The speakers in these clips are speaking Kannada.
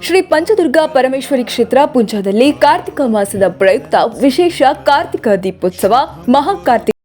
ಶ್ರೀ ಪಂಚದುರ್ಗ ಪರಮೇಶ್ವರಿ ಕ್ಷೇತ್ರ ಪುಂಜದಲ್ಲಿ ಕಾರ್ತಿಕ ಮಾಸದ ಪ್ರಯುಕ್ತ ವಿಶೇಷ ಕಾರ್ತಿಕ ದೀಪೋತ್ಸವ ಮಹಾಕಾರ್ತಿಕ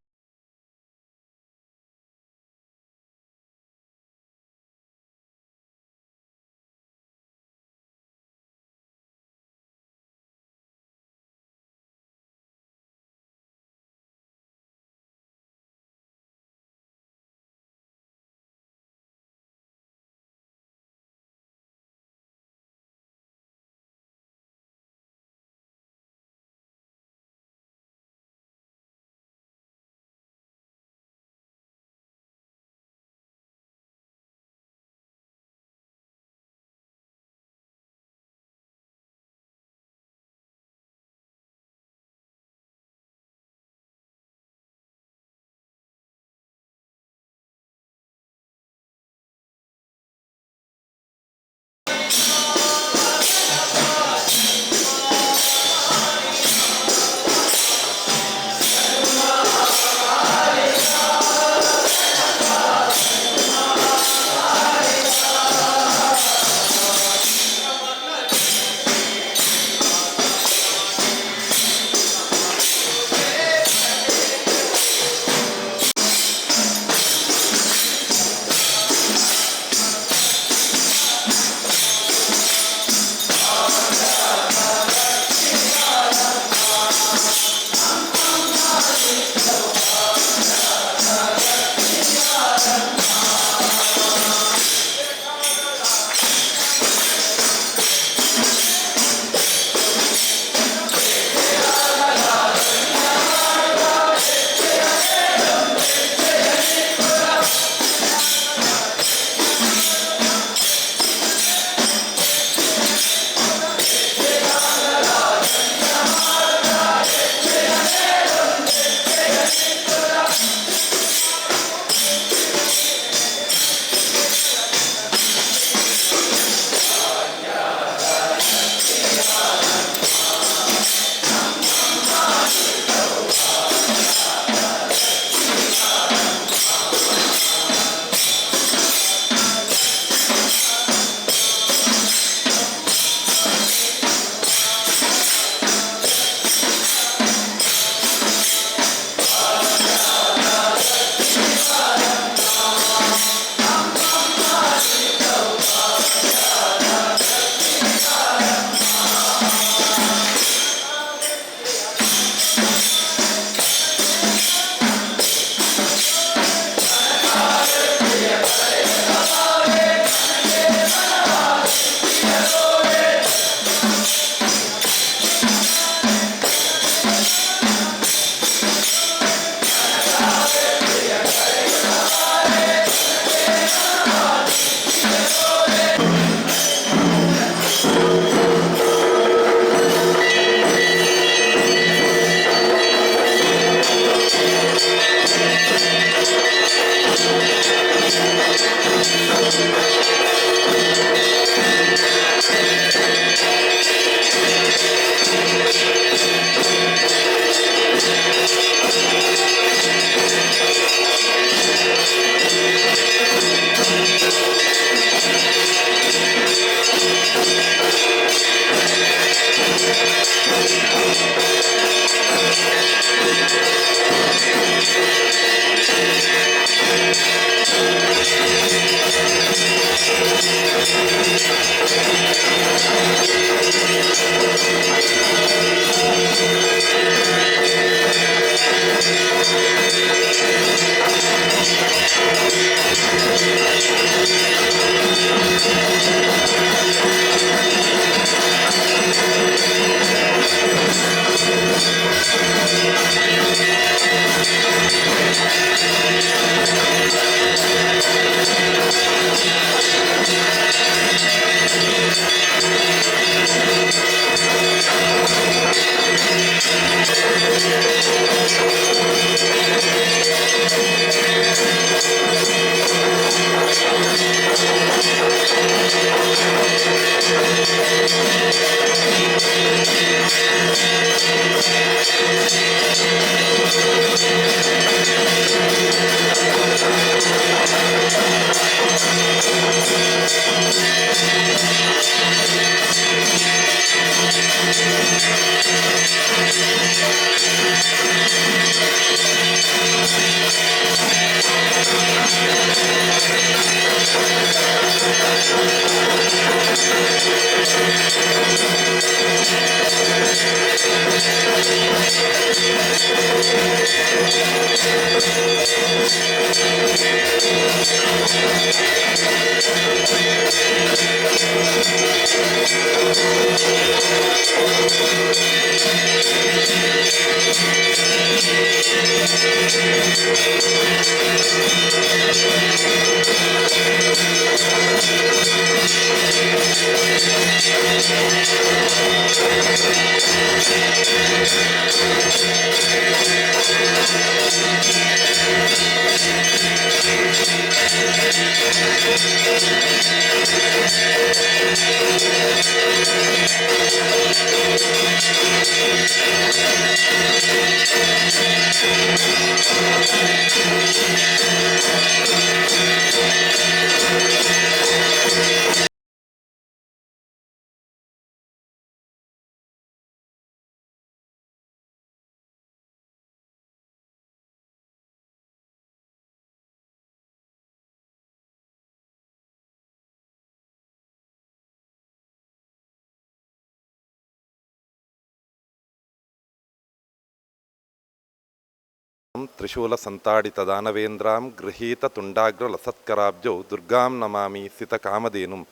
ತ್ರಿಶೂಲ ಸಂತಾಡಿತ ದಾನವೇಂದ್ರಾಂ ಗೃಹೀತ ತುಂಡಾಗ್ರ ಲಸತ್ಕರಾಬ್ಜೌ ದುರ್ಗಾಂ ನಮಾಮಿ ಸಿತ ಕಾಮಧೇನುಂ.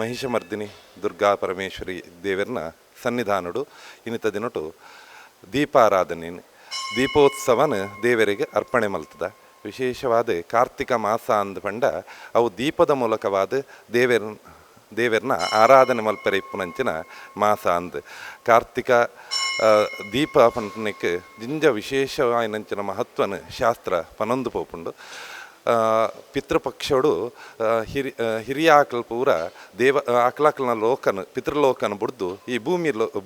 ಮಹಿಷಮರ್ದಿನಿ ದುರ್ಗಾ ಪರಮೇಶ್ವರಿ ದೇವರನ್ನ ಸನ್ನಿಧಾನಡು ಇನ್ನಿತ ದಿನಟು ದೀಪಾರಾಧನೆ ದೀಪೋತ್ಸವನ ದೇವರಿಗೆ ಅರ್ಪಣೆ ಮಲ್ತದ. ವಿಶೇಷವಾದ ಕಾರ್ತಿಕ ಮಾಸ ಅಂದ ಪಂಡ ಅವು ದೀಪದ ಮೂಲಕವಾದ ದೇವರನ್ನ ಆರಾಧನೆ ಮಲ್ಪರೆ ಇಪ್ಪುನಂಚಿನ ಮಾಸ ಅಂದ್. ಕಾರ್ತಿಕ ದೀಪ ಪಂಟನಿಕ್ಕೆ ಜಿಂಜ ವಿಶೇಷವಾಯಿನಂಚಿನ ಮಹತ್ವನ ಶಾಸ್ತ್ರ ಪನೊಂದು ಪೋಪುಂಡು. ಪಿತೃಪಕ್ಷಡು ಹಿರಿಯ ಆಕಳು ಪೂರ ಆಕಳಾಕಳನ ಲೋಕನ ಪಿತೃಲೋಕನ ಬಿಡ್ದು ಈ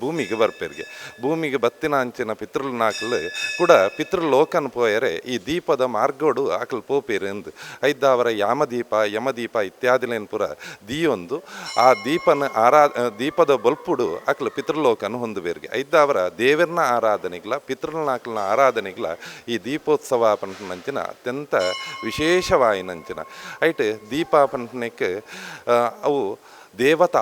ಭೂಮಿಗೆ ಬರ್ಪೇರಿಗೆ ಭೂಮಿಗೆ ಬತ್ತಿನ ಅಂಚಿನ ಪಿತೃನಾಕಲು ಕೂಡ ಪಿತೃಲೋಕನ ಪೋಯರೆ ಈ ದೀಪದ ಮಾರ್ಗೋಡು ಆಕಳು ಪೋಪೇರು ಎಂದು ಐದವರ ಯಮದೀಪ ಇತ್ಯಾದಿಲೇನು ಪುರ ದೀಯೊಂದು ಆ ದೀಪದ ಬಲ್ಪುಡು ಆಕಳು ಪಿತೃಲೋಕನ ಹೊಂದುವೇರಿಗೆ ಐದವರ ದೇವರನ ಆರಾಧನೆಗಳ ಪಿತೃನಾಕಲನ ಆರಾಧನೆಗಳ ಈ ದೀಪೋತ್ಸವ ಪಂಟನಂಚಿನ ಅತ್ಯಂತ ವಿಶೇಷವಾಯಿನಂಚಿನ ಐಟ್ ದೀಪ ಪಂಟನಕ್ಕೆ ಅವು ದೇವತ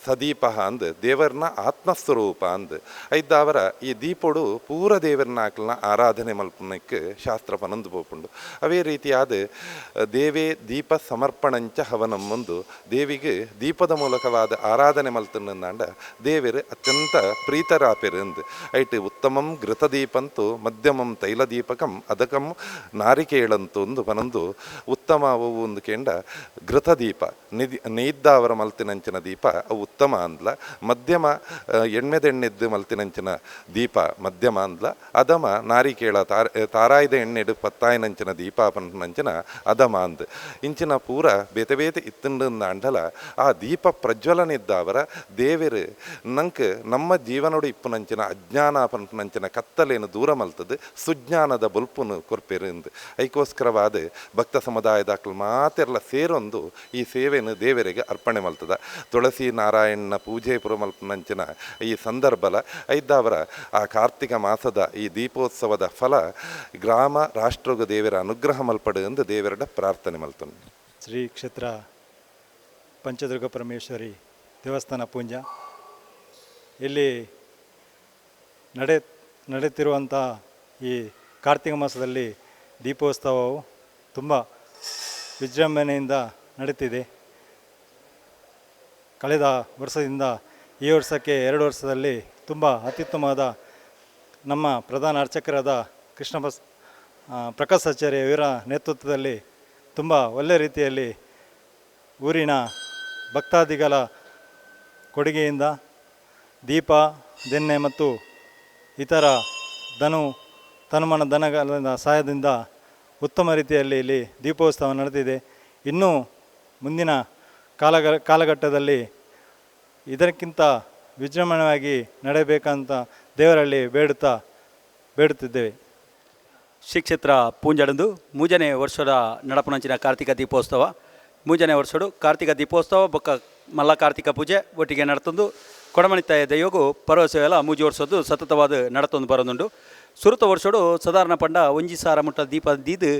ಸದೀಪ ಅಂದ್ ದೇವರನ್ನ ಆತ್ಮಸ್ವರೂಪ ಅಂದ್ ಐದವರ ಈ ದೀಪಡು ಪೂರ ದೇವರನ್ನ ಆಕಲನ ಆರಾಧನೆ ಮಲ್ಪನಕ್ಕೆ ಶಾಸ್ತ್ರ ಪನೊಂದು ಪೋಪುಂಡು. ಅವೇ ರೀತಿಯಾದ ದೇವೇ ದೀಪ ಸಮರ್ಪಣಂಚ ಹವನಂ ಮುಂದು ದೇವಿಗೆ ದೀಪದ ಮೂಲಕವಾದ ಆರಾಧನೆ ಮಲ್ತನಂದಾಂಡ ದೇವರು ಅತ್ಯಂತ ಪ್ರೀತರಾಪೆರು ಅಂದ್ ಐಟ್ ಉತ್ತಮಂ ಘೃತದೀಪಂತು ಮಧ್ಯಮಂ ತೈಲದೀಪಕಂ ಅದಕಂ ನಾರಿಕೇಳಂತು ಒಂದು ಪನೊಂದು ಉತ್ತಮ ಅವು ಒಂದು ಕೇಂಡ ಘೃತದೀಪ ನೈದ್ದಾವರ ಮಲ್ತಿನಂಚಿನ ದೀಪ ಅವು ಉತ್ತಮ ಅಂದ್ಲ, ಮಧ್ಯಮ ಎಣ್ಣೆದೆಣ್ಣೆದ್ದು ಮಲ್ತಿನಂಚಿನ ದೀಪ ಮಧ್ಯಮ ಅಂದ್ಲ, ಅದಮ ನಾರಿಕೇಳ ತಾರಾಯ್ದ ಎಣ್ಣೆಡು ಪತ್ತಾಯಿನಂಚಿನ ದೀಪ ಪಂಚಿನ ಅದಮ ಅಂದ್ ಇಂಚಿನ ಪೂರ ಬೇತೆ ಬೇತೆ ಇತ್ತಂಡ ಅಂಡಲ ಆ ದೀಪ ಪ್ರಜ್ವಲನಿದ್ದಾವರ ದೇವರು ನಂಗೆ ನಮ್ಮ ಜೀವನೋಡು ಇಪ್ಪುನಂಚಿನ ಅಜ್ಞಾನ ಪಂಚಿನ ಕತ್ತಲೇನು ದೂರ ಮಲ್ತದ್ದು ಸುಜ್ಞಾನದ ಬಲ್ಪುನು ಕೊರ್ಪೇರು ಎಂದು ಐಕೋಸ್ಕರವಾದ ಭಕ್ತ ಸಮುದಾಯದ ಮಾತೆಲ್ಲ ಸೇರೊಂದು ಈ ಸೇವೆಯನ್ನು ದೇವರಿಗೆ ಅರ್ಪಣೆ ಮಲ್ತದ. ತುಳಸಿ ನಾರಾಯಣನ ಪೂಜೆ ಪುರ ಮಲ್ಪನಂಚಿನ ಈ ಸಂದರ್ಭಲ ಐದವರ ಆ ಕಾರ್ತಿಕ ಮಾಸದ ಈ ದೀಪೋತ್ಸವದ ಫಲ ಗ್ರಾಮ ರಾಷ್ಟ್ರಗ ದೇವರ ಅನುಗ್ರಹ ಮಲ್ಪಡು ಎಂದು ದೇವರ ಪ್ರಾರ್ಥನೆ ಮಲ್ತು. ಶ್ರೀ ಕ್ಷೇತ್ರ ಪಂಚದುರ್ಗ ಪರಮೇಶ್ವರಿ ದೇವಸ್ಥಾನ ಪೂಂಜ ಇಲ್ಲಿ ನಡೆಯುತ್ತಿರುವಂಥ ಈ ಕಾರ್ತಿಕ ಮಾಸದಲ್ಲಿ ದೀಪೋತ್ಸವವು ತುಂಬ ವಿಜೃಂಭಣೆಯಿಂದ ನಡೀತಿದೆ. ಕಳೆದ ವರ್ಷದಿಂದ ಈ ವರ್ಷಕ್ಕೆ 2 ವರ್ಷದಲ್ಲಿ ತುಂಬ ಅತ್ಯುತ್ತಮವಾದ ನಮ್ಮ ಪ್ರಧಾನ ಅರ್ಚಕರಾದ ಪ್ರಕಾಶ್ ಆಚಾರ್ಯ ಇವರ ನೇತೃತ್ವದಲ್ಲಿ ತುಂಬ ಒಳ್ಳೆಯ ರೀತಿಯಲ್ಲಿ ಊರಿನ ಭಕ್ತಾದಿಗಳ ಕೊಡುಗೆಯಿಂದ ದೀಪ ದೆಣ್ಣೆ ಮತ್ತು ಇತರ ತನುಮಾನ ದನಗಳ ಸಹಾಯದಿಂದ ಉತ್ತಮ ರೀತಿಯಲ್ಲಿ ಇಲ್ಲಿ ದೀಪೋತ್ಸವ ನಡೆದಿದೆ. ಇನ್ನೂ ಮುಂದಿನ ಕಾಲಘಟ್ಟದಲ್ಲಿ ಇದಕ್ಕಿಂತ ವಿಜೃಂಭಣೆಯಾಗಿ ನಡೆಯಬೇಕಂತ ದೇವರಲ್ಲಿ ಬೇಡುತ್ತಿದ್ದೇವೆ. ಶ್ರೀ ಕ್ಷೇತ್ರ ಪೂಂಜಡಂದು 3ನೇ ವರ್ಷದ ನಡಪನಂಚಿನ ಕಾರ್ತಿಕ ದೀಪೋತ್ಸವ 3ನೇ ವರ್ಷಡು ಕಾರ್ತಿಕ ದೀಪೋತ್ಸವ ಬೊಕ್ಕ ಮಲ್ಲ ಕಾರ್ತಿಕ ಪೂಜೆ ಒಟ್ಟಿಗೆ ನಡತಂದು ಕೊಡಮಣಿತಾಯ ದಯೋಗು ಪರವಸೆಲ್ಲ 3 ವರ್ಷದ್ದು ಸತತವಾದ ನಡತೊಂದು ಬರೋದುಂಡು. ಸುರುತ ವರ್ಷಡು ಸಾಧಾರಣ ಪಂಡ 1,000 ಮುಟ್ಟ ದೀಪ ದೀದು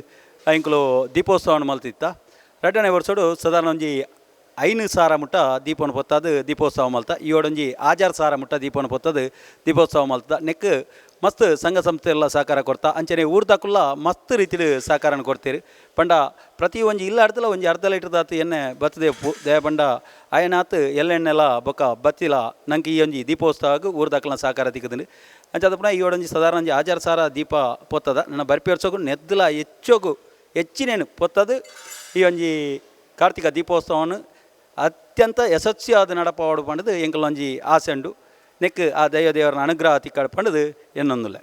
ಅಂಕಲು ದೀಪೋತ್ಸವವನ್ನು ಮಲ್ತಿತ್ತ. ರಡ್ಡನೇ ವರ್ಷಡು ಸಾಧಾರಣ ಒಂಜಿ 5,000 ಮುಟ್ಟ ದೀಪವನ್ನು ಪೊತ್ತದು ದೀಪೋತ್ಸವ ಮಲ್ತ ಈ ಒಂಜಿ 6,000 ಮುಟ್ಟ ದೀಪವನ್ನು ಪೊತ್ತದು ದೀಪೋತ್ಸವ ಮಲ್ತ ನೆಕ್ ಮಸ್ತ್ ಸಂಘ ಸಂಸ್ಥೆ ಎಲ್ಲ ಸಹಕಾರ ಕೊಡ್ತಾ ಅಂಚನೆ ಊರ್ದಾಕುಲ್ಲ ಮಸ್ತ್ ರೀತಿಡ್ ಸಹಕಾರನ ಕೊಡ್ತೀರಿ ಪಂಡ ಪ್ರತಿ ಒಂಜಿ ಇಲ್ಲ ಅರ್ಧಲ ಒಂಜಿ ಅರ್ಧ ಲೀಟರ್ ದಾತು ಎಣ್ಣೆ ಬತ್ತದೆ ದಯ ಪಂಡ ಆಯನಾತ್ ಎಳ್ಳೆಣ್ಣೆಲ್ಲ ಬೊಕ್ಕ ಬತ್ತಿಲ ನಂಗೆ ಈ ಒಂಜಿ ದೀಪೋತ್ಸವಕ್ಕೆ ಊರ್ದಾಕಲ್ನ ಸಹಕಾರ ತಿಕ್ಕದಿನಿ ಅಂಚಾದ ಪುನಃ ಈ ಒಂಜಿ ಸಾಧಾರಣ ಒಂಜಿ 6,000 ದೀಪ ಪೊತ್ತದ ನನ್ನ ಬರ್ಪಿ ವರ್ಷಕ್ಕೂ ನೆದ್ದಲ ಹೆಚ್ಚಿನೇನು ಪೊತ್ತದು ಈ ಒಂಜಿ ಕಾರ್ತಿಕ ದೀಪೋತ್ಸವವನ್ನು ಅತ್ಯಂತ ಯಶಸ್ವಿಯಾದ ನಡಪಾಡು ಪಂಡದು ಎಂಕಲ್ ಒಂಜಿ ಆಸೆ ಉಂಡು ನೆಕ್ ಆ ದೇವರನ ಅನುಗ್ರಹ ತಿಕ್ಕಾಡು ಪಂಡದು ಎನ್ನೊಂದುಲ್ಲ.